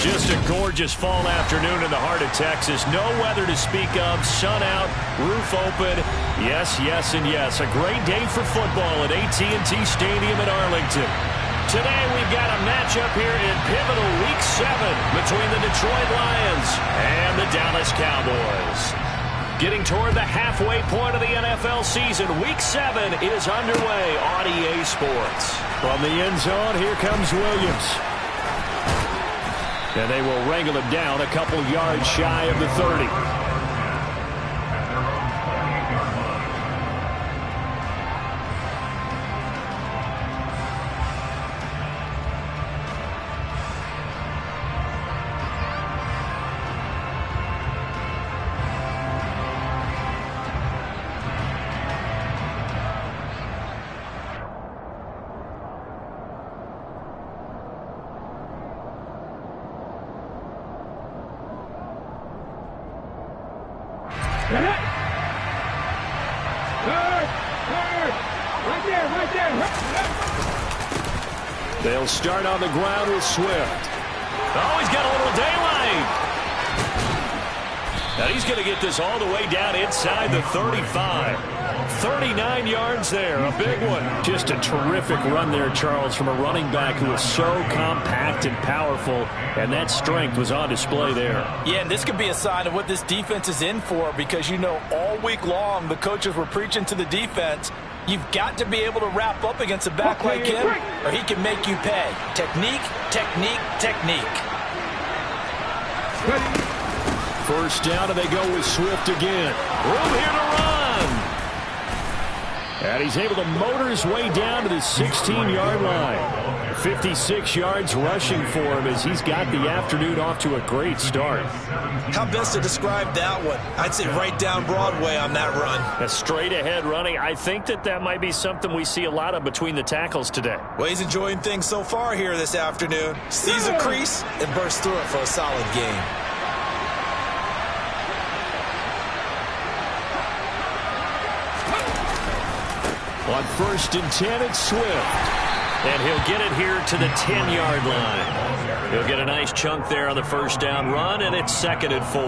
Just a gorgeous fall afternoon in the heart of Texas. No weather to speak of. Sun out, roof open. Yes, yes, and yes. A great day for football at AT&T Stadium in Arlington. Today we've got a matchup here in pivotal Week 7 between the Detroit Lions and the Dallas Cowboys. Getting toward the halfway point of the NFL season, Week 7 is underway on EA Sports. From the end zone, here comes Williams. And they will wrangle him down a couple yards shy of the 30. They'll start on the ground with Swift. Oh, he's got a little daylight. Now he's going to get this all the way down inside the 35. 39 yards there, a big one. Just a terrific run there, Charles, from a running back who is so compact and powerful, and that strength was on display there. Yeah, and this could be a sign of what this defense is in for, because you know all week long the coaches were preaching to the defense, you've got to be able to wrap up against a back like him, or he can make you pay. Technique, technique, technique. First down, and they go with Swift again. Room here to run. And he's able to motor his way down to the 16-yard line. 56 yards rushing for him as he's got the afternoon off to a great start. How best to describe that one? I'd say right down Broadway on that run. A straight-ahead running. I think that might be something we see a lot of between the tackles today. Well, he's enjoying things so far here this afternoon. Sees a crease and bursts through it for a solid game. On 1st and 10, it's Swift. And he'll get it here to the 10-yard line. He'll get a nice chunk there on the first down run, and it's 2nd and 4.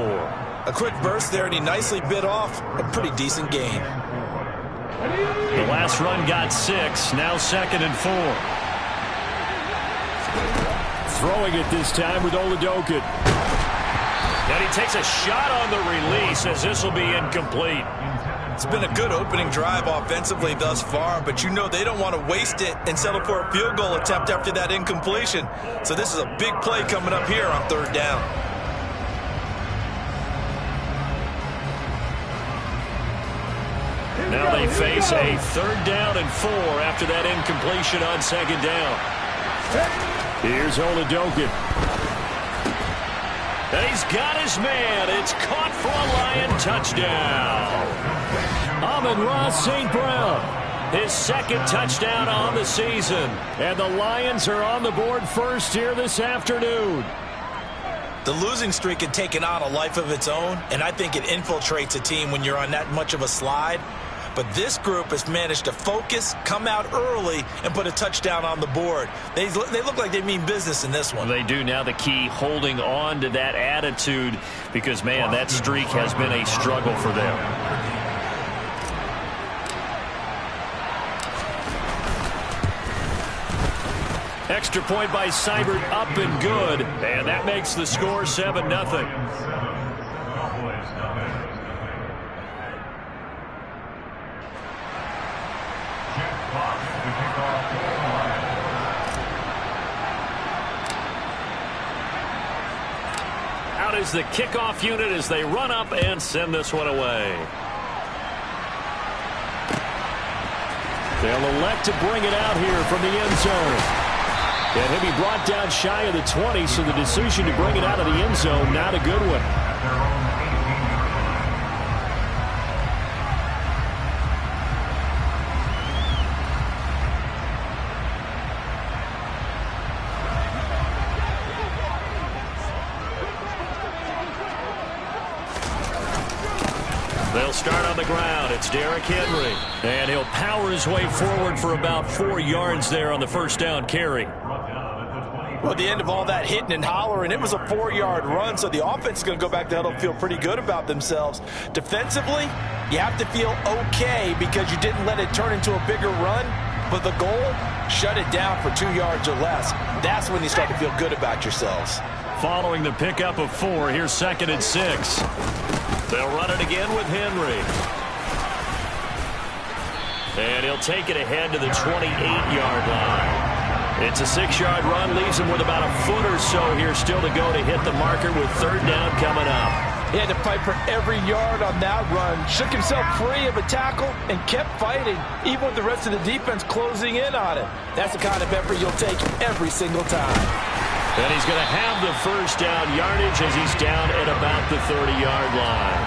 A quick burst there, and he nicely bit off a pretty decent gain. The last run got 6, now 2nd and 4. Throwing it this time with Oladokun. And he takes a shot on the release as this will be incomplete. It's been a good opening drive offensively thus far, but you know they don't want to waste it and settle for a field goal attempt after that incompletion. So this is a big play coming up here on 3rd down. Now they face a 3rd down and 4 after that incompletion on 2nd down. Here's Oladokun. And he's got his man. It's caught for a Lion touchdown. Amon-Ra St. Brown, his 2nd touchdown on the season. And the Lions are on the board first here this afternoon. The losing streak had taken on a life of its own, and I think it infiltrates a team when you're on that much of a slide. But this group has managed to focus, come out early, and put a touchdown on the board. They look like they mean business in this one. They do. Now the key, holding on to that attitude, because, man, that streak has been a struggle for them. Extra point by Seibert, up and good. And that makes the score 7-0. Out is the kickoff unit as they run up and send this one away. They'll elect to bring it out here from the end zone. And he'll be brought down shy of the 20, so the decision to bring it out of the end zone, not a good one. They'll start on the ground. It's Derrick Henry. And he'll power his way forward for about 4 yards there on the first down carry. Well, at the end of all that hitting and hollering, it was a 4-yard run, so the offense is going to go back to huddle and feel pretty good about themselves. Defensively, you have to feel okay because you didn't let it turn into a bigger run, but the goal, shut it down for 2 yards or less. That's when you start to feel good about yourselves. Following the pickup of 4, here's 2nd and 6. They'll run it again with Henry. And he'll take it ahead to the 28-yard line. It's a 6-yard run, leaves him with about a foot or so here still to go to hit the marker with 3rd down coming up. He had to fight for every yard on that run, shook himself free of a tackle, and kept fighting, even with the rest of the defense closing in on him. That's the kind of effort you'll take every single time. And he's going to have the 1st down yardage as he's down at about the 30-yard line.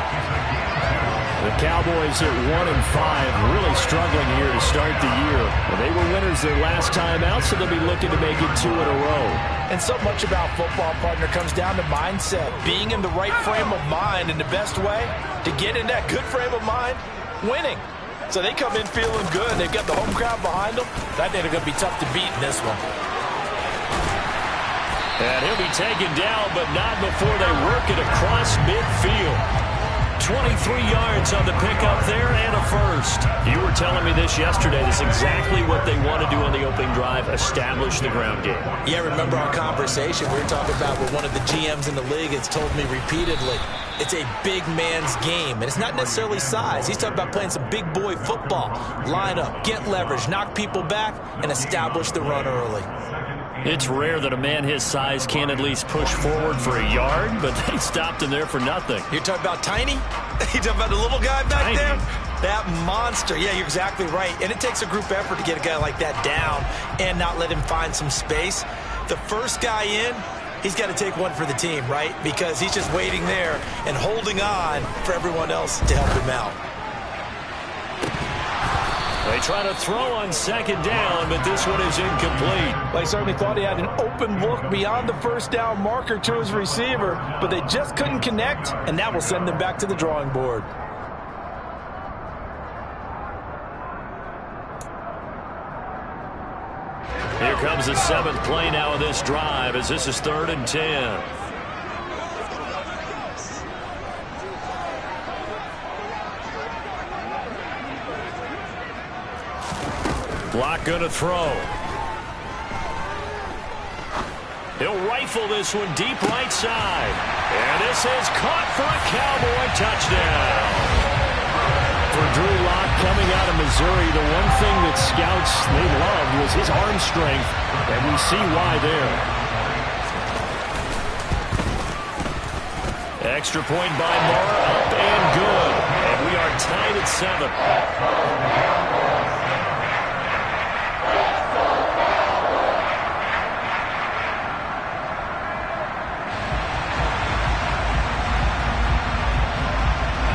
The Cowboys at 1-5, really struggling here to start the year. They were winners their last time out, so they'll be looking to make it 2 in a row. And so much about football, partner, comes down to mindset. Being in the right frame of mind, and the best way to get in that good frame of mind, winning. So they come in feeling good. They've got the home crowd behind them. I think they're going to be tough to beat in this one. And he'll be taken down, but not before they work it across midfield. 23 yards on the pickup there and a 1st. You were telling me this yesterday. This is exactly what they want to do on the opening drive, establish the ground game. Yeah, remember our conversation we were talking about with one of the GMs in the league has told me repeatedly, it's a big man's game, and it's not necessarily size. He's talking about playing some big boy football. Line up, get leverage, knock people back, and establish the run early. It's rare that a man his size can at least push forward for a yard, but they stopped him there for nothing. You're talking about Tiny? You're talking about the little guy back Tiny. there? That monster. Yeah, you're exactly right. And it takes a group effort to get a guy like that down and not let him find some space. The first guy in, he's got to take one for the team, right? Because he's just waiting there and holding on for everyone else to help him out. They try to throw on 2nd down, but this one is incomplete. Well, he certainly thought he had an open look beyond the 1st down marker to his receiver, but they just couldn't connect, and that will send them back to the drawing board. Here comes the 7th play now of this drive as this is 3rd and 10. Block going to throw. He'll rifle this one deep right side. And this is caught for a Cowboy touchdown. For Drew Lock coming out of Missouri, the one thing that scouts they loved was his arm strength, and we see why there. Extra point by Moore, up and good. And we are tied at 7.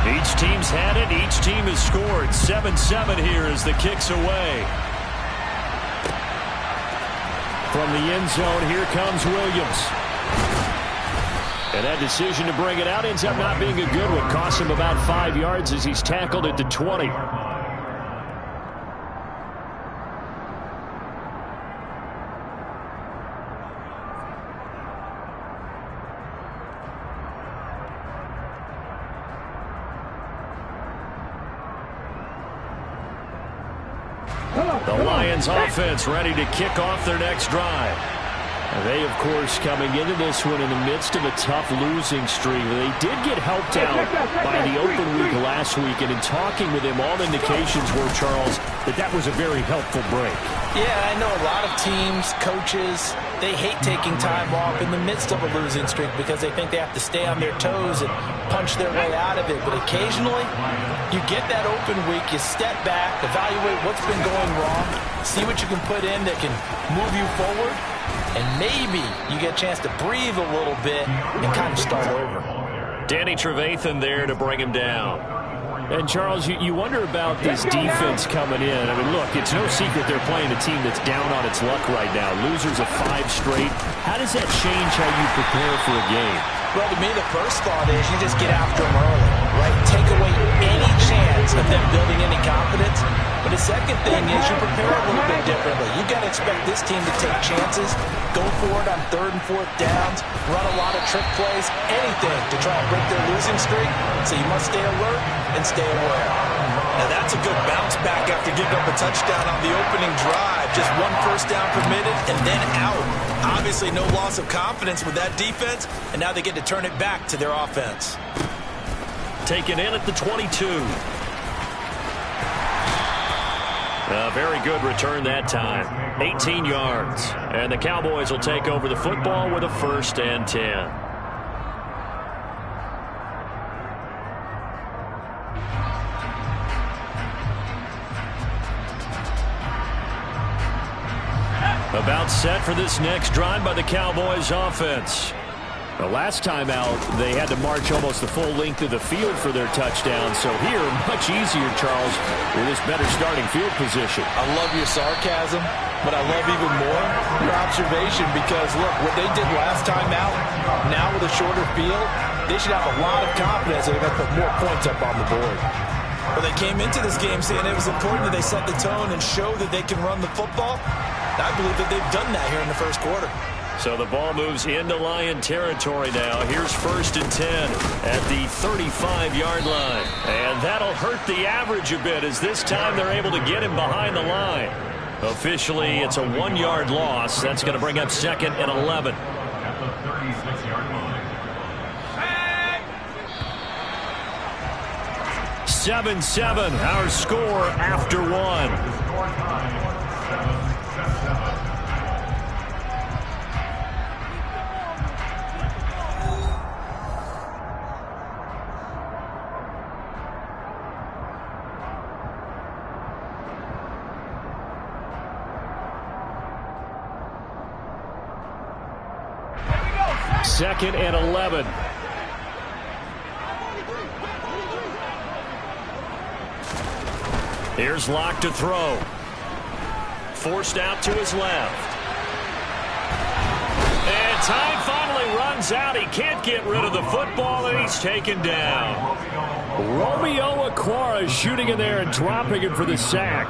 Each team's had it. Each team has scored. 7-7 here as the kick's away. From the end zone, here comes Williams. And that decision to bring it out ends up not being a good one. Costs him about 5 yards as he's tackled at the 20. The Lions offense ready to kick off their next drive. And they, of course, coming into this one in the midst of a tough losing streak. They did get helped out by the open week last week, and in talking with him, all indications were, Charles, that was a very helpful break. Yeah, I know a lot of teams, coaches, they hate taking time off in the midst of a losing streak because they think they have to stay on their toes and punch their way out of it. But occasionally, you get that open week, you step back, evaluate what's been going wrong, see what you can put in that can move you forward, and maybe you get a chance to breathe a little bit and kind of start over. Danny Trevathan there to bring him down. And, Charles, you wonder about this defense coming in. I mean, look, it's no secret they're playing a team that's down on its luck right now. Losers of 5 straight. How does that change how you prepare for a game? Well, to me, the first thought is you just get after them early, right? Take away any chance of them building any confidence. But the second thing is you prepare a little bit differently. You got to expect this team to take chances, go for it on 3rd and 4th downs, run a lot of trick plays, anything to try and break their losing streak. So you must stay alert and stay aware. Now that's a good bounce back after giving up a touchdown on the opening drive. Just 1 first down permitted and then out. Obviously no loss of confidence with that defense, and now they get to turn it back to their offense. Taken in at the 22. A very good return that time. 18 yards. And the Cowboys will take over the football with a 1st and 10. About set for this next drive by the Cowboys offense. The last time out, they had to march almost the full length of the field for their touchdown. So here, much easier, Charles, with this better starting field position. I love your sarcasm, but I love even more your observation because, look, what they did last time out, now with a shorter field, they should have a lot of confidence that they're going to put more points up on the board. Well, they came into this game saying it was important that they set the tone and show that they can run the football. I believe that they've done that here in the first quarter. So the ball moves into Lion territory now. Here's 1st and 10 at the 35-yard line. And that'll hurt the average a bit as this time they're able to get him behind the line. Officially, it's a 1-yard loss. That's going to bring up 2nd and 11. At the 36-yard line. 7-7, our score after 1. Second and 11. Here's Locke to throw. Forced out to his left. And time finally runs out. He can't get rid of the football, and he's taken down. Romeo Okwara shooting in there and dropping it for the sack.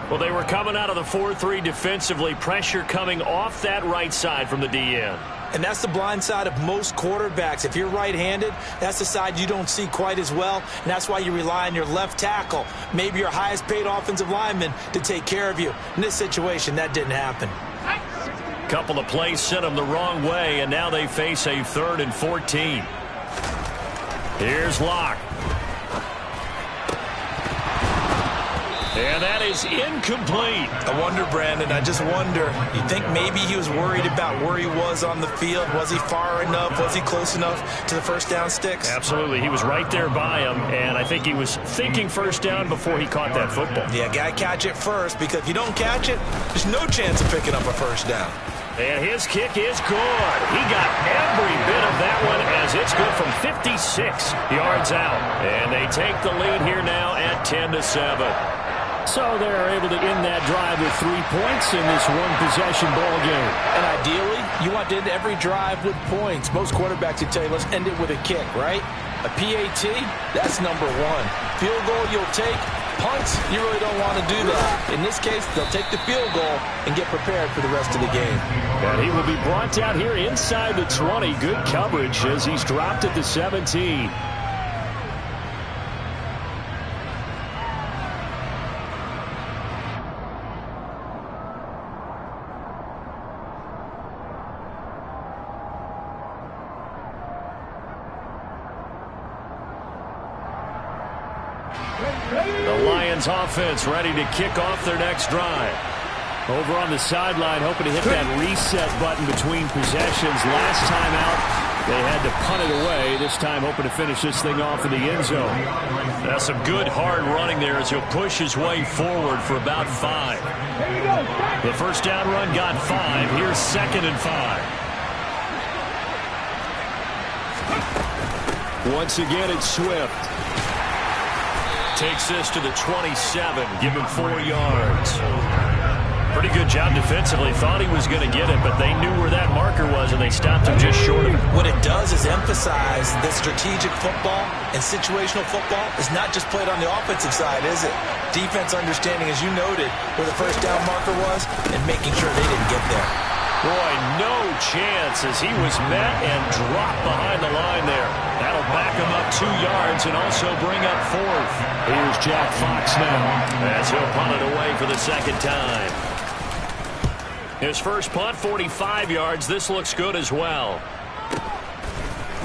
Well, they were coming out of the 4-3 defensively. Pressure coming off that right side from the DN. And that's the blind side of most quarterbacks. If you're right-handed, that's the side you don't see quite as well. And that's why you rely on your left tackle, maybe your highest-paid offensive lineman, to take care of you. In this situation, that didn't happen. Couple of plays sent them the wrong way, and now they face a 3rd and 14. Here's Locke. And that is incomplete. I wonder, Brandon, I just wonder. You think maybe he was worried about where he was on the field? Was he far enough? Was he close enough to the first down sticks? Absolutely. He was right there by him, and I think he was thinking first down before he caught that football. Yeah, got to catch it first, because if you don't catch it, there's no chance of picking up a first down. And his kick is good. He got every bit of that one as it's good from 56 yards out. And they take the lead here now at 10-7. So they're able to end that drive with 3 points in this one-possession ball game. And ideally, you want to end every drive with points. Most quarterbacks would tell you, let's end it with a kick, right? A PAT, that's number 1. Field goal you'll take. Punts, you really don't want to do that. In this case, they'll take the field goal and get prepared for the rest of the game. And he will be brought down here inside the 20. Good coverage as he's dropped at the 17. The Lions offense ready to kick off their next drive. Over on the sideline, hoping to hit that reset button between possessions. Last time out, they had to punt it away. This time, hoping to finish this thing off in the end zone. That's some good hard running there as he'll push his way forward for about 5. The first down run got 5. Here's 2nd and 5. Once again, it's Swift. Takes this to the 27, give him 4 yards. Pretty good job defensively. Thought he was going to get it, but they knew where that marker was, and they stopped him just short of it. What it does is emphasize that strategic football and situational football is not just played on the offensive side, is it? Defense understanding, as you noted, where the first down marker was and making sure they didn't get there. Boy, no chance as he was met and dropped behind the line there. That'll back him up 2 yards and also bring up 4th. Here's Jack Fox now as he'll punt it away for the second time. His first punt, 45 yards. This looks good as well.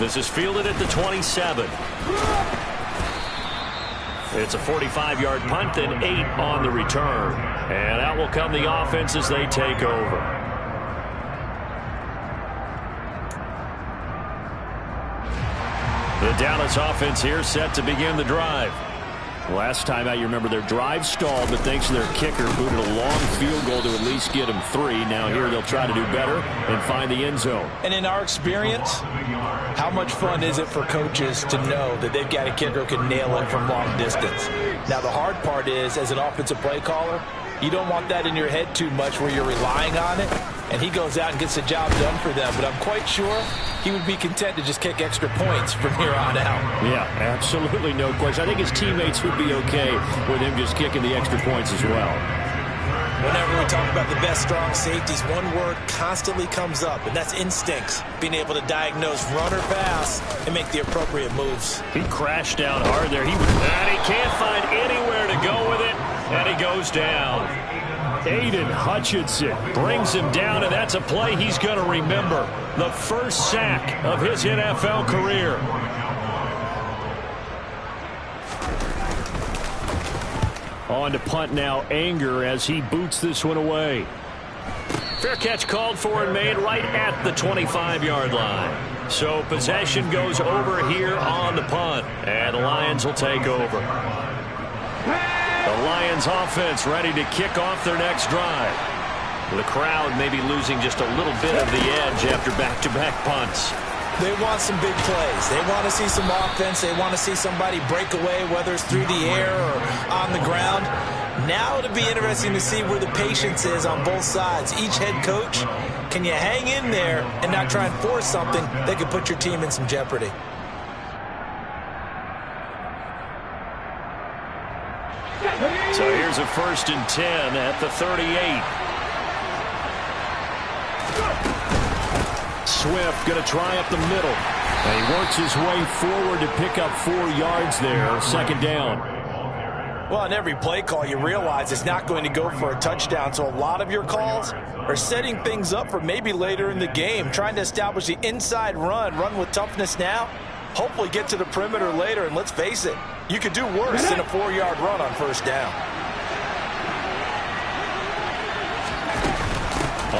This is fielded at the 27. It's a 45-yard punt, then 8 on the return. And out will come the offense as they take over. The Dallas offense here set to begin the drive. Last time out, you remember their drive stalled, but thanks to their kicker, booted a long field goal to at least get them 3. Now here they'll try to do better and find the end zone. And in our experience, how much fun is it for coaches to know that they've got a kicker who can nail it from long distance? Now the hard part is, as an offensive play caller, you don't want that in your head too much where you're relying on it, and he goes out and gets the job done for them. But I'm quite sure he would be content to just kick extra points from here on out. Yeah, absolutely no question. I think his teammates would be okay with him just kicking the extra points as well. Whenever we talk about the best strong safeties, one word constantly comes up, and that's instincts. Being able to diagnose run or pass and make the appropriate moves. He crashed down hard there. And he can't find anywhere to go with it, and he goes down. Aiden Hutchinson brings him down, and that's a play he's going to remember. The first sack of his NFL career. On to punt now, Anger, as he boots this one away. Fair catch called for and made right at the 25-yard line. So possession goes over here on the punt, and the Lions will take over. The Lions offense ready to kick off their next drive. The crowd maybe losing just a little bit of the edge after back-to-back punts. They want some big plays. They want to see some offense. They want to see somebody break away, whether it's through the air or on the ground. Now it'll be interesting to see where the patience is on both sides. Each head coach, can you hang in there and not try and force something that could put your team in some jeopardy? So here's a 1st and 10 at the 38. Swift going to try up the middle. And he works his way forward to pick up 4 yards there. Second down. Well, on every play call, you realize it's not going to go for a touchdown. So a lot of your calls are setting things up for maybe later in the game, trying to establish the inside run with toughness now, hopefully get to the perimeter later. And let's face it, you could do worse than a 4-yard run on first down.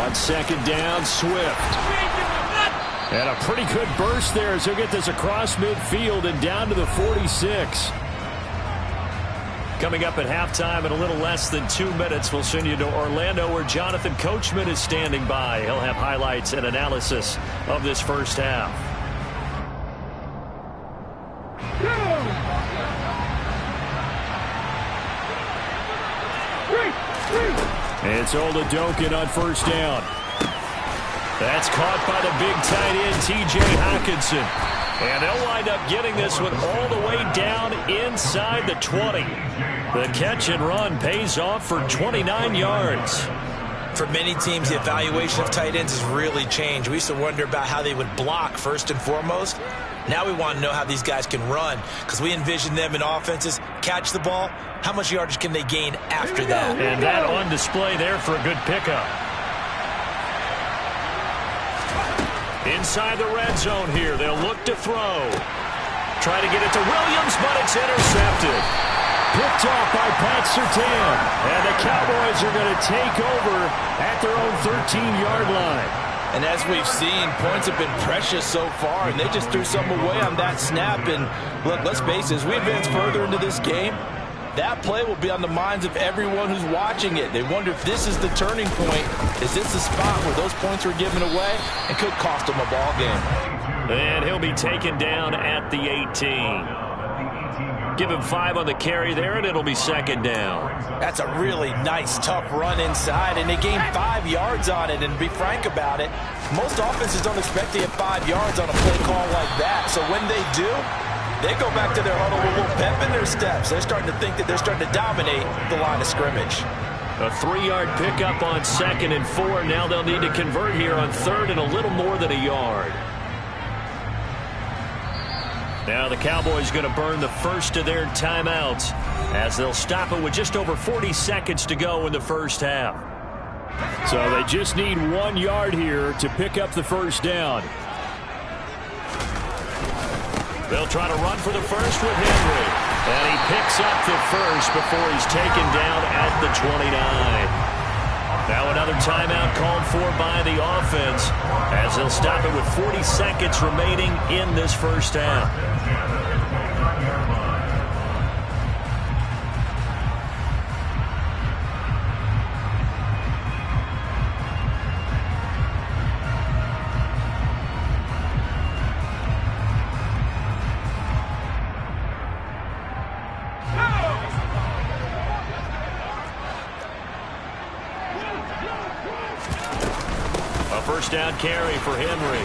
On second down, Swift. And a pretty good burst there as he'll get this across midfield and down to the 46. Coming up at halftime in a little less than 2 minutes, we'll send you to Orlando where Jonathan Coachman is standing by. He'll have highlights and analysis of this first half. It's Oladokun on first down. That's caught by the big tight end, T.J. Hockenson. And they'll wind up getting this one all the way down inside the 20. The catch and run pays off for 29 yards. For many teams, the evaluation of tight ends has really changed. We used to wonder about how they would block first and foremost. Now we want to know how these guys can run, because we envision them in offenses catch the ball. How much yardage can they gain after that? And that on display there for a good pickup. Inside the red zone here, they'll look to throw. Try to get it to Williams, but it's intercepted. Picked off by Pat Surtain. And the Cowboys are going to take over at their own 13-yard line. And as we've seen, points have been precious so far, and they just threw some away on that snap. And look, let's face it, as we advance further into this game, that play will be on the minds of everyone who's watching it. They wonder if this is the turning point. Is this the spot where those points were given away and could cost them a ball game? And he'll be taken down at the 18. Give him 5 on the carry there, and it'll be second down. That's a really nice, tough run inside, and they gained 5 yards on it. And to be frank about it, most offenses don't expect to get 5 yards on a play call like that. So when they do, they go back to their huddle with a little pep in their steps. They're starting to think that they're starting to dominate the line of scrimmage. A 3-yard pickup on 2nd and 4. Now they'll need to convert here on 3rd and a little more than a yard. Now the Cowboys going to burn the first of their timeouts as they'll stop it with just over 40 seconds to go in the first half. So they just need 1 yard here to pick up the first down. They'll try to run for the first with Henry. And he picks up the first before he's taken down at the 29. Now another timeout called for by the offense as they'll stop it with 40 seconds remaining in this first half. First down carry for Henry.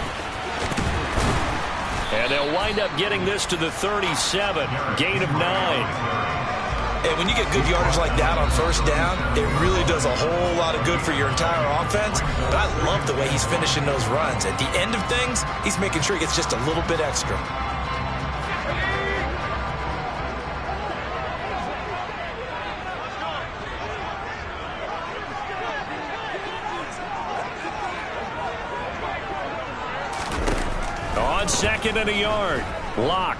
And they'll wind up getting this to the 37. Gain of 9. And when you get good yardage like that on first down, it really does a whole lot of good for your entire offense. But I love the way he's finishing those runs. At the end of things, he's making sure he gets just a little bit extra. On 2nd and a yard. Lock.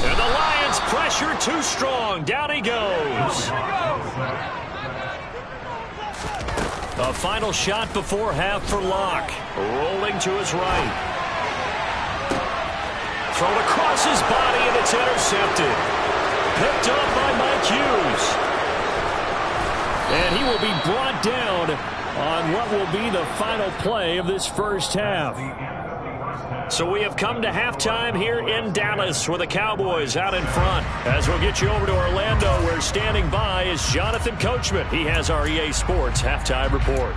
And the Lions pressure too strong. Down he goes. A final shot before half for Lock. Rolling to his right. Thrown across his body and it's intercepted. Picked up by Mike Hughes. And he will be brought down on what will be the final play of this first half. So we have come to halftime here in Dallas with the Cowboys out in front. As we'll get you over to Orlando, where standing by is Jonathan Coachman. He has our EA Sports halftime report.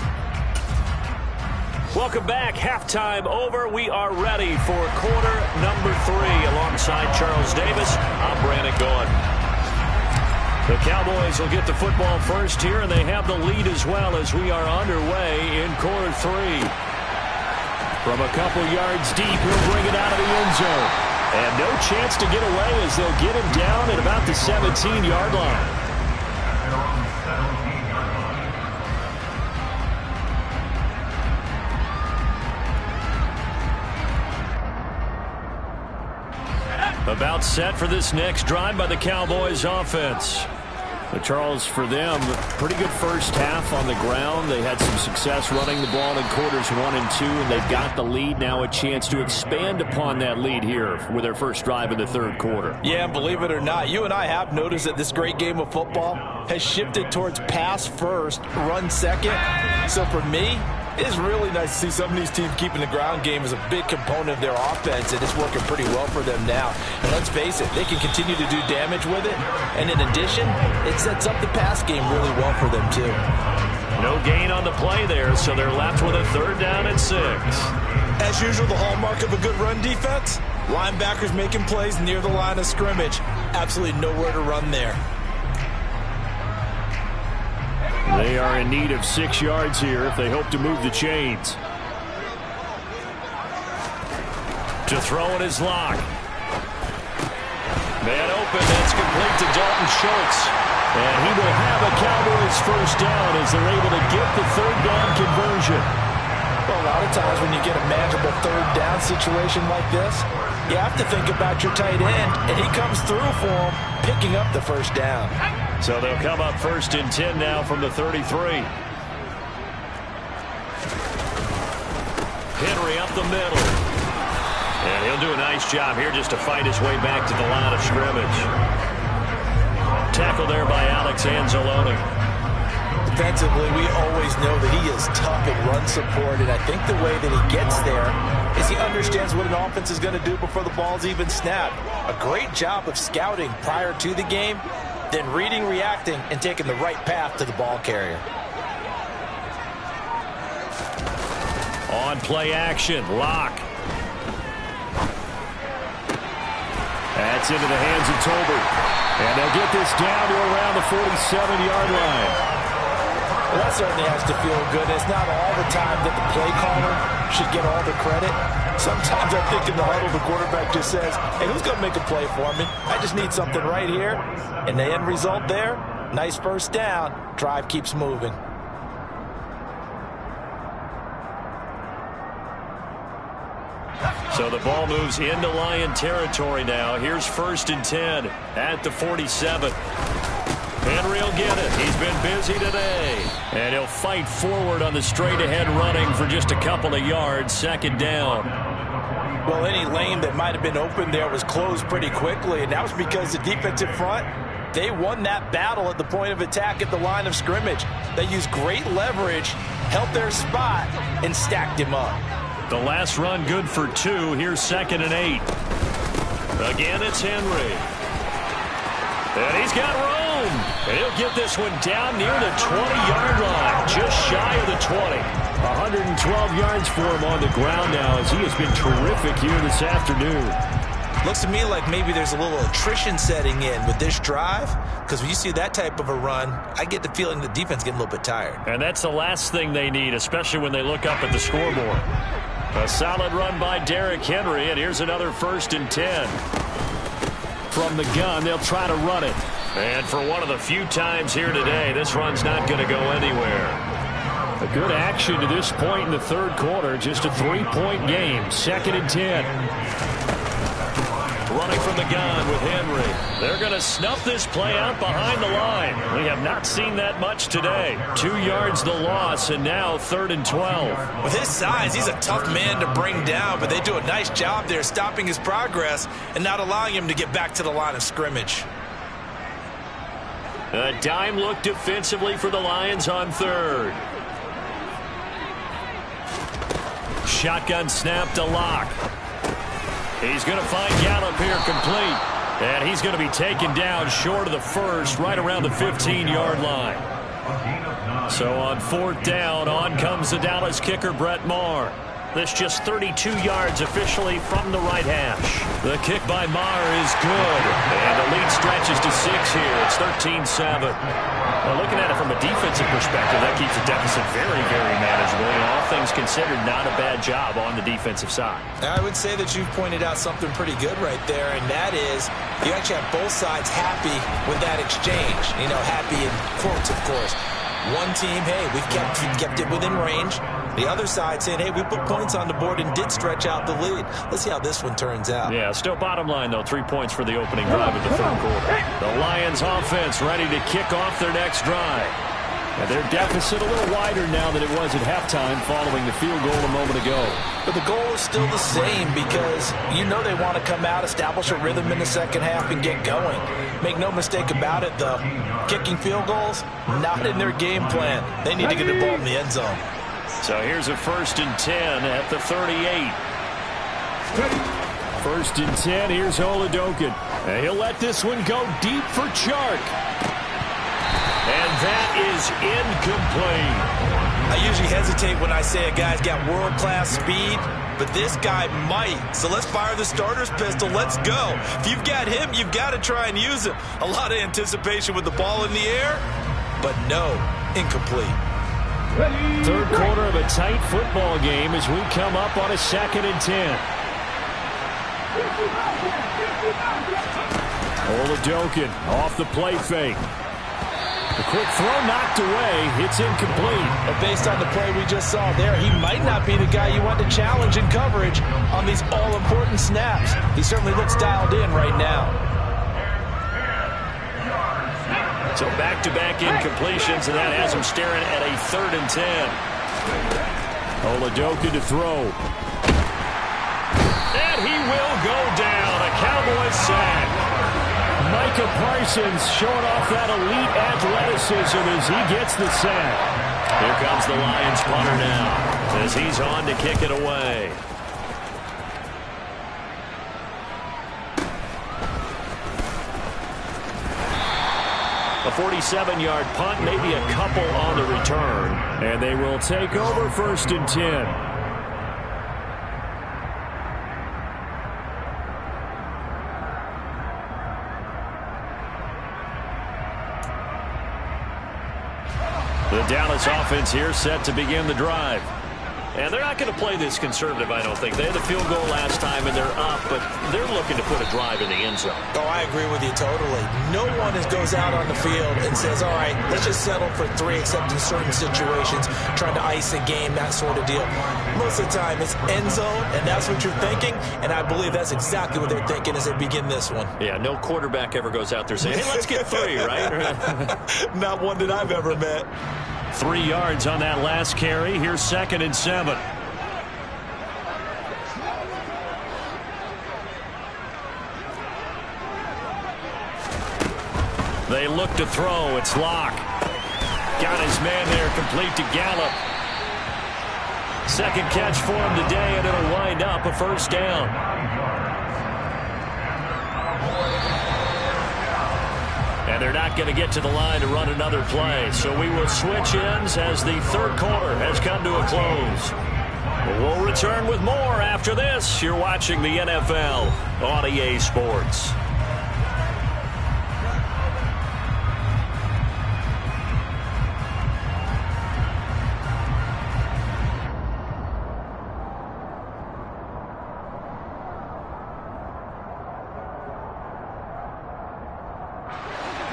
Welcome back. Halftime over. We are ready for quarter number 3. Alongside Charles Davis, I'm Brandon Gaudin. The Cowboys will get the football first here, and they have the lead as well as we are underway in quarter 3. From a couple yards deep, he'll bring it out of the end zone. And no chance to get away as they'll get him down at about the 17-yard line. About set for this next drive by the Cowboys offense. But Charles, for them, pretty good first half on the ground. They had some success running the ball in quarters 1 and 2, and they've got the lead. Now a chance to expand upon that lead here with their first drive in the third quarter. Yeah, believe it or not, you and I have noticed that this great game of football has shifted towards pass first, run second. So for me, it's really nice to see some of these teams keeping the ground game as a big component of their offense, and it's working pretty well for them now. And let's face it, they can continue to do damage with it, and in addition, it sets up the pass game really well for them too. No gain on the play there, so they're left with a 3rd down and 6. As usual, the hallmark of a good run defense, linebackers making plays near the line of scrimmage. Absolutely nowhere to run there. They are in need of 6 yards here if they hope to move the chains. To throw it is Lock. Man open, that's complete to Dalton Schultz. And he will have a Cowboys first down as they're able to get the 3rd down conversion. Well, a lot of times when you get a manageable 3rd down situation like this, you have to think about your tight end, and he comes through for him, picking up the first down. So they'll come up 1st and 10 now from the 33. Henry up the middle. And he'll do a nice job here just to fight his way back to the line of scrimmage. Tackle there by Alex Anzalone. Defensively, we always know that he is tough at run support, and I think the way that he gets there is he understands what an offense is going to do before the ball's even snapped. A great job of scouting prior to the game, then reading, reacting, and taking the right path to the ball carrier. On play action, Locke. That's into the hands of Tolbert. And they'll get this down to around the 47-yard line. Well, that certainly has to feel good. It's not all the time that the play caller should get all the credit. Sometimes I think in the huddle, the quarterback just says, hey, who's going to make a play for me? I just need something right here. And the end result there, nice first down. Drive keeps moving. So the ball moves into Lion territory now. Here's 1st and 10 at the 47. Henry will get it. He's been busy today. And he'll fight forward on the straight-ahead running for just a couple of yards. 2nd down. Well, any lane that might have been open there was closed pretty quickly, and that was because the defensive front, they won that battle at the point of attack at the line of scrimmage. They used great leverage, held their spot, and stacked him up. The last run good for 2. Here's 2nd and 8. Again, it's Henry. And he's got room. And he'll get this one down near the 20-yard line, just shy of the 20. 112 yards for him on the ground now as he has been terrific here this afternoon. Looks to me like maybe there's a little attrition setting in with this drive, because when you see that type of a run, I get the feeling the defense getting a little bit tired. And that's the last thing they need, especially when they look up at the scoreboard. A solid run by Derrick Henry, and here's another 1st and 10. From the gun, they'll try to run it. And for one of the few times here today, this run's not going to go anywhere. A good action to this point in the 3rd quarter. Just a 3-point game. 2nd and 10. Running from the gun with Henry. They're going to snuff this play out behind the line. We have not seen that much today. 2 yards the loss, and now 3rd and 12. With his size, he's a tough man to bring down, but they do a nice job there stopping his progress and not allowing him to get back to the line of scrimmage. A dime look defensively for the Lions on 3rd. Shotgun snap to Locke. He's going to find Gallup here complete. And he's going to be taken down short of the 1st, right around the 15-yard line. So on 4th down, on comes the Dallas kicker, Brett Maher. This just 32 yards officially from the right hash. The kick by Maher is good. And the lead stretches to 6 here. It's 13-7. Well, looking at it from a defensive perspective, that keeps the deficit very, very manageable. And all things considered, not a bad job on the defensive side. I would say that you've pointed out something pretty good right there, and that is you actually have both sides happy with that exchange. You know, happy in quotes, of course. One team, hey, we've kept it within range. The other side saying, hey, we put points on the board and did stretch out the lead. Let's see how this one turns out. Yeah, still bottom line, though, 3 points for the opening drive of the 3rd quarter. The Lions offense ready to kick off their next drive. And their deficit a little wider now than it was at halftime following the field goal a moment ago. But the goal is still the same because you know they want to come out, establish a rhythm in the 2nd half, and get going. Make no mistake about it, though. Kicking field goals, not in their game plan. They need to get the ball in the end zone. So here's a 1st and 10 at the 38. 1st and 10, here's Oladokun. And he'll let this one go deep for Chark. And that is incomplete. I usually hesitate when I say a guy's got world-class speed, but this guy might. So let's fire the starter's pistol. Let's go. If you've got him, you've got to try and use him. A lot of anticipation with the ball in the air, but no, incomplete. 3rd quarter of a tight football game as we come up on a 2nd and 10. Oladokun off the play fake. The quick throw knocked away. It's incomplete. But based on the play we just saw there, he might not be the guy you want to challenge in coverage on these all-important snaps. He certainly looks dialed in right now. So back-to-back incompletions, and that has him staring at a 3rd and 10. Oladokun to throw. And he will go down. A Cowboys sack. Micah Parsons showing off that elite athleticism as he gets the sack. Here comes the Lions punter now as he's on to kick it away. A 47-yard punt, maybe a couple on the return. And they will take over 1st and 10. The Dallas offense here set to begin the drive. And they're not going to play this conservative, I don't think. They had the field goal last time, and they're up, but they're looking to put a drive in the end zone. Oh, I agree with you totally. No one goes out on the field and says, all right, let's just settle for 3, except in certain situations, trying to ice a game, that sort of deal. Most of the time, it's end zone, and that's what you're thinking, and I believe that's exactly what they're thinking as they begin this one. Yeah, no quarterback ever goes out there saying, hey, let's get 3, right? Not one that I've ever met. 3 yards on that last carry. Here's 2nd and 7. They look to throw. It's Locke. Got his man there, complete to Gallup. 2nd catch for him today, and it'll wind up a 1st down. And they're not going to get to the line to run another play. So we will switch ends as the 3rd quarter has come to a close. We'll return with more after this. You're watching the NFL on EA Sports.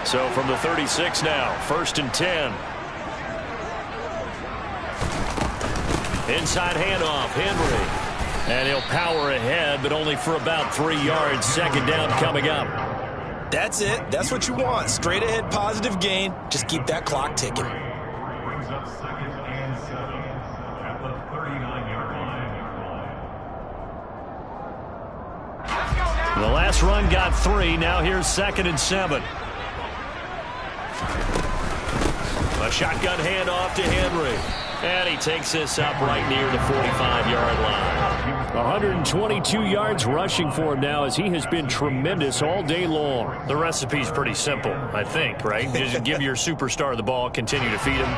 So from the 36 now, 1st and 10. Inside handoff, Henry. And he'll power ahead, but only for about 3 yards. 2nd down coming up. That's it. That's what you want. Straight ahead, positive gain. Just keep that clock ticking. Brings up 2nd and 7 at the 39-yard line. The last run got 3. Now here's 2nd and 7. A shotgun handoff to Henry. And he takes this up right near the 45-yard line. 122 yards rushing for him now as he has been tremendous all day long. The recipe's pretty simple, I think, right? Just give your superstar the ball, continue to feed him.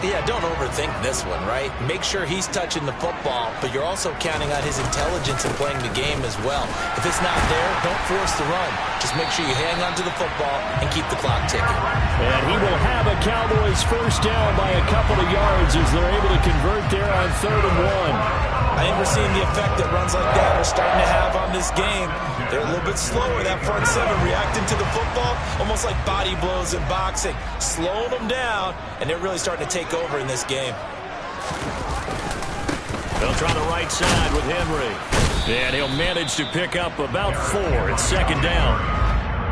Yeah, don't overthink this one, right? Make sure he's touching the football, but you're also counting on his intelligence in playing the game as well. If it's not there, don't force the run. Just make sure you hang on to the football and keep the clock ticking. And he will have a Cowboys 1st down by a couple of yards as they're able to convert there on 3rd and 1. I think we're seeing the effect that runs like that are starting to have on this game. They're a little bit slower, that front 7, reacting to the football, almost like body blows in boxing, slowing them down, and they're really starting to take over in this game. They'll try the right side with Henry. And he'll manage to pick up about 4. It's 2nd down.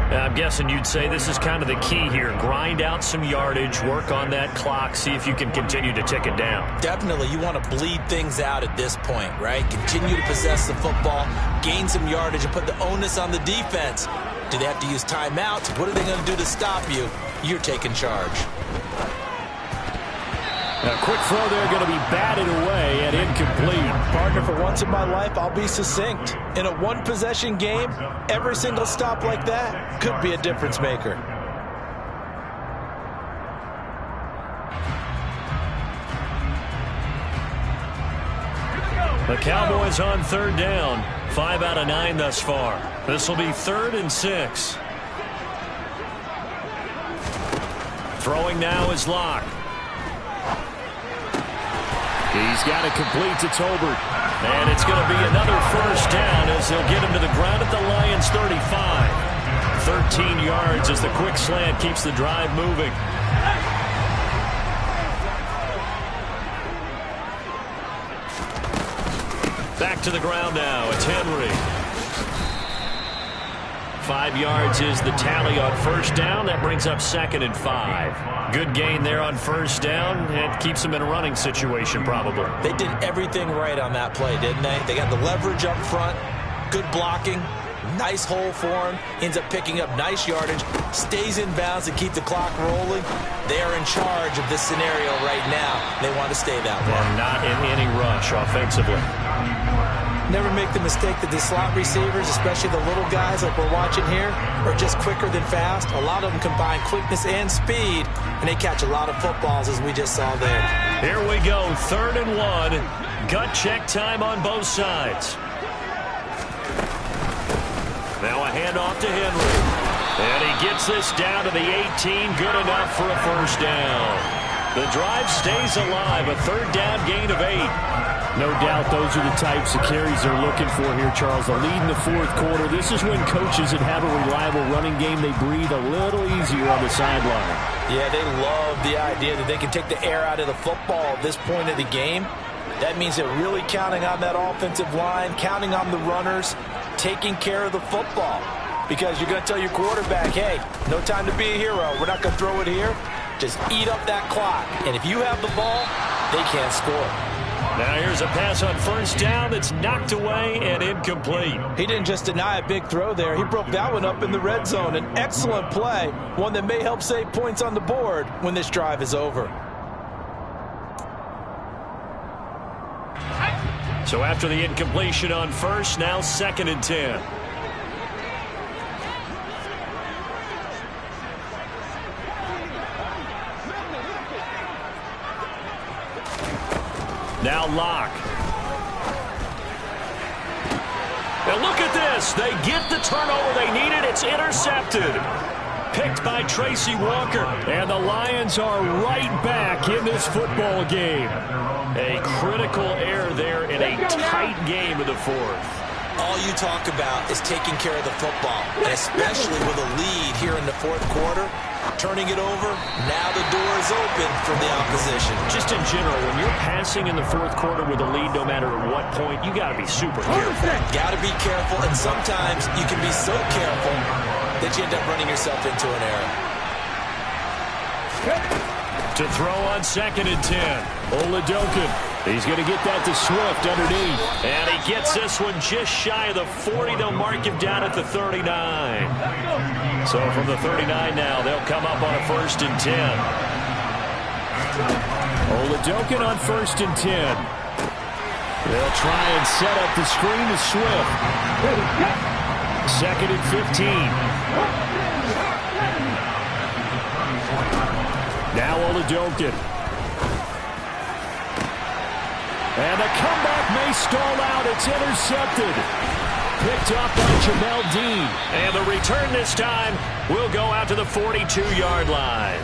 I'm guessing you'd say this is kind of the key here. Grind out some yardage, work on that clock, see if you can continue to tick it down. Definitely, you want to bleed things out at this point, right? Continue to possess the football, gain some yardage, and put the onus on the defense. Do they have to use timeouts? What are they going to do to stop you? You're taking charge. A quick throw there, going to be batted away and incomplete. Partner, for once in my life, I'll be succinct. In a one-possession game, every single stop like that could be a difference maker. The Cowboys on 3rd down. 5 out of 9 thus far. This will be 3rd and 6. Throwing now is Locke. He's got it complete to Tolbert. And it's going to be another 1st down as they'll get him to the ground at the Lions' 35. 13 yards as the quick slant keeps the drive moving. Back to the ground now. It's Henry. 5 yards is the tally on 1st down. That brings up 2nd and 5. Good gain there on 1st down. It keeps them in a running situation probably. They did everything right on that play, didn't they? They got the leverage up front, good blocking, nice hole for him, ends up picking up nice yardage, stays in bounds to keep the clock rolling. They are in charge of this scenario right now. They want to stay that way. And not in any rush offensively. Never make the mistake that the slot receivers, especially the little guys like we're watching here, are just quicker than fast. A lot of them combine quickness and speed, and they catch a lot of footballs, as we just saw there. Here we go, 3rd and 1. Gut check time on both sides. Now a handoff to Henry. And he gets this down to the 18. Good enough for a first down. The drive stays alive. A 3rd down gain of 8. No doubt those are the types of carries they're looking for here, Charles. The lead in the 4th quarter. This is when coaches that have a reliable running game, they breathe a little easier on the sideline. Yeah, they love the idea that they can take the air out of the football at this point of the game. That means they're really counting on that offensive line, counting on the runners, taking care of the football. Because you're going to tell your quarterback, hey, no time to be a hero. We're not going to throw it here. Just eat up that clock. And if you have the ball, they can't score. Now here's a pass on 1st down that's knocked away and incomplete. He didn't just deny a big throw there. He broke that one up in the red zone. An excellent play, one that may help save points on the board when this drive is over. So after the incompletion on 1st, now 2nd and 10. Now Locke. And look at this. They get the turnover they needed. It's intercepted. Picked by Tracy Walker. And the Lions are right back in this football game. A critical error there in a tight game of the 4th. All you talk about is taking care of the football, and especially with a lead here in the 4th quarter. Turning it over, now the door is open for the opposition. Just in general, when you're passing in the 4th quarter with a lead, no matter at what point, you got to be super careful. Got to be careful, and sometimes you can be so careful that you end up running yourself into an error. To throw on 2nd and 10. Oladokun. He's going to get that to Swift underneath. And he gets this one just shy of the 40. They'll mark him down at the 39. So from the 39 now, they'll come up on a 1st and 10. Oladokun on 1st and 10. They'll try and set up the screen to Swift. 2nd and 15. Now Oladokun. And the comeback may stall out. It's intercepted. Picked up by Jamel Dean. And the return this time will go out to the 42-yard line.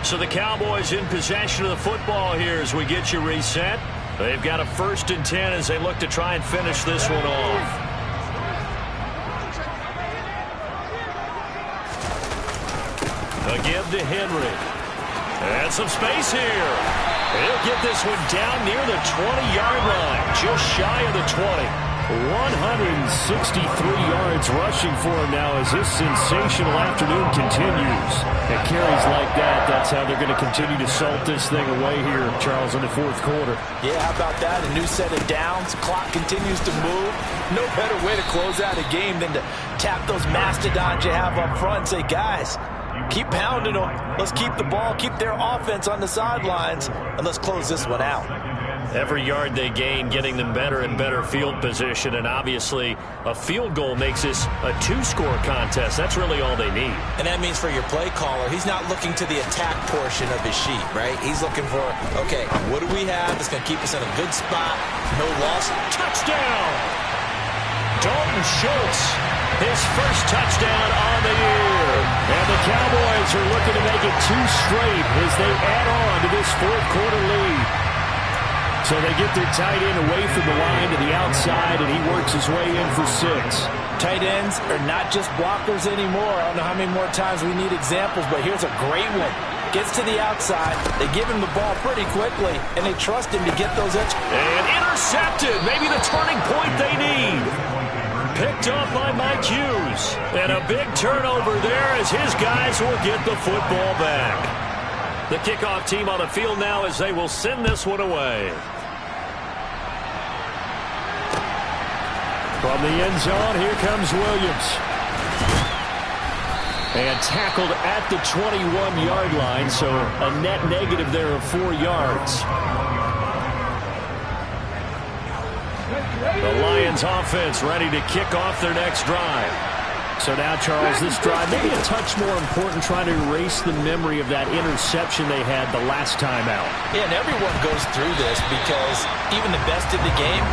So the Cowboys in possession of the football here as we get you reset. They've got a 1st and 10 as they look to try and finish this one off. A give to Henry. And some space here. He'll get this one down near the 20-yard line, just shy of the 20. 163 yards rushing for him now as this sensational afternoon continues. At carries like that, that's how they're going to continue to salt this thing away here, Charles, in the 4th quarter. Yeah, how about that? A new set of downs. Clock continues to move. No better way to close out a game than to tap those mastodons you have up front and say, guys, keep pounding them. Let's keep the ball, keep their offense on the sidelines, and let's close this one out. Every yard they gain, getting them better and better field position, and obviously a field goal makes this a 2-score contest. That's really all they need. And that means for your play caller, he's not looking to the attack portion of his sheet, right? He's looking for, okay, what do we have that's going to keep us in a good spot, no loss? Touchdown! Dalton Schultz, his first touchdown on the year. And the Cowboys are looking to make it 2 straight as they add on to this 4th quarter lead. So they get their tight end away from the line to the outside, and he works his way in for 6. Tight ends are not just blockers anymore. I don't know how many more times we need examples, but here's a great one. Gets to the outside, they give him the ball pretty quickly, and they trust him to get those edges. And intercepted, maybe the turning point they need. Picked up by Mike Hughes. And a big turnover there as his guys will get the football back. The kickoff team on the field now as they will send this one away. From the end zone, here comes Williams. And tackled at the 21-yard line, so a net negative there of 4 yards. The Lions Lions offense ready to kick off their next drive. So now, Charles, this drive maybe a touch more important, trying to erase the memory of that interception they had the last time out. Yeah, and everyone goes through this because even the best in the game,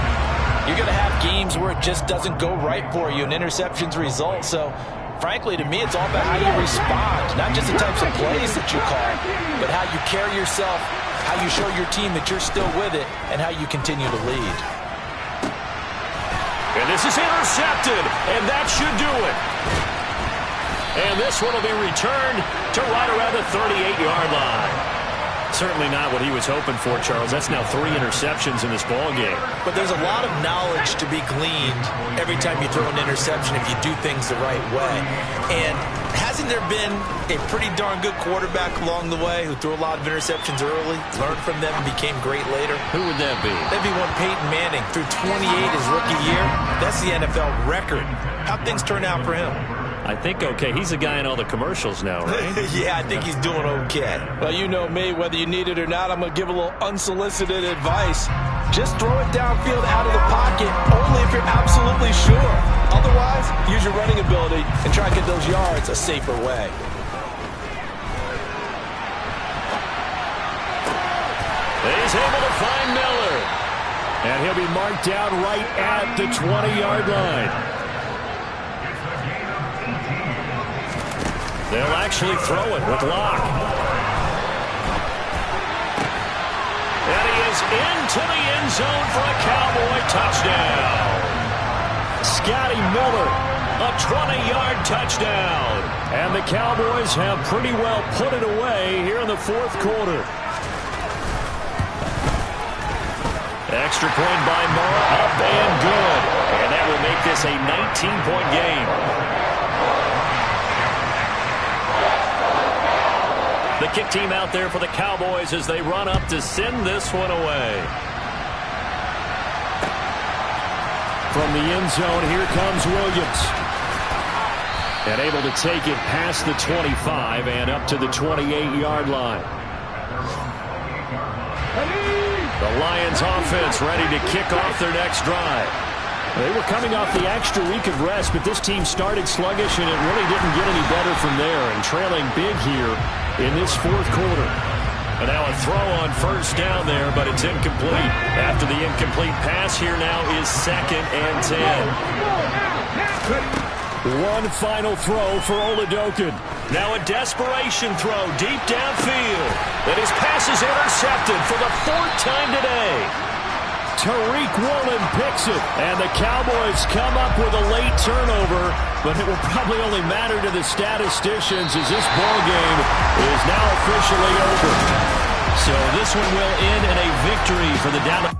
you're going to have games where it just doesn't go right for you and interceptions result. So, frankly, to me, it's all about how you respond, not just the types of plays that you call, but how you carry yourself, how you show your team that you're still with it, and how you continue to lead. And this is intercepted, and that should do it. And this one will be returned to right around the 38-yard line. Certainly not what he was hoping for, Charles. That's now 3 interceptions in this ballgame. But there's a lot of knowledge to be gleaned every time you throw an interception if you do things the right way. And hasn't there been a pretty darn good quarterback along the way who threw a lot of interceptions early, learned from them, and became great later? Who would that be? That'd be one Peyton Manning. Threw 28 his rookie year. That's the NFL record. How'd things turn out for him? I think okay. He's the guy in all the commercials now, right? Yeah, I think he's doing okay. Well, you know me. Whether you need it or not, I'm going to give a little unsolicited advice. Just throw it downfield out of the pocket, only if you're absolutely sure. Otherwise, use your running ability and try to get those yards a safer way. He's able to find Miller. And he'll be marked down right at the 20-yard line. They'll actually throw it with Locke. And he is into the end zone for a Cowboy touchdown. Scotty Miller, a 20-yard touchdown. And the Cowboys have pretty well put it away here in the fourth quarter. Extra point by Moore, up and good. And that will make this a 19-point game. The kick team out there for the Cowboys as they run up to send this one away. From the end zone, here comes Williams. And able to take it past the 25 and up to the 28-yard line. The Lions offense ready to kick off their next drive. They were coming off the extra week of rest, but this team started sluggish, and it really didn't get any better from there, and trailing big here in this fourth quarter. And now a throw on first down there, but it's incomplete. After the incomplete pass, here now is 2nd and 10. One final throw for Oladokun. Now a desperation throw deep downfield. And his pass is intercepted for the 4th time today. Tariq Woolen picks it, and the Cowboys come up with a late turnover, but it will probably only matter to the statisticians as this ball game is now officially over. So this one will end in a victory for the Dallas.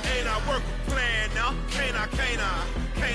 Ain't I work a plan now? Can't I?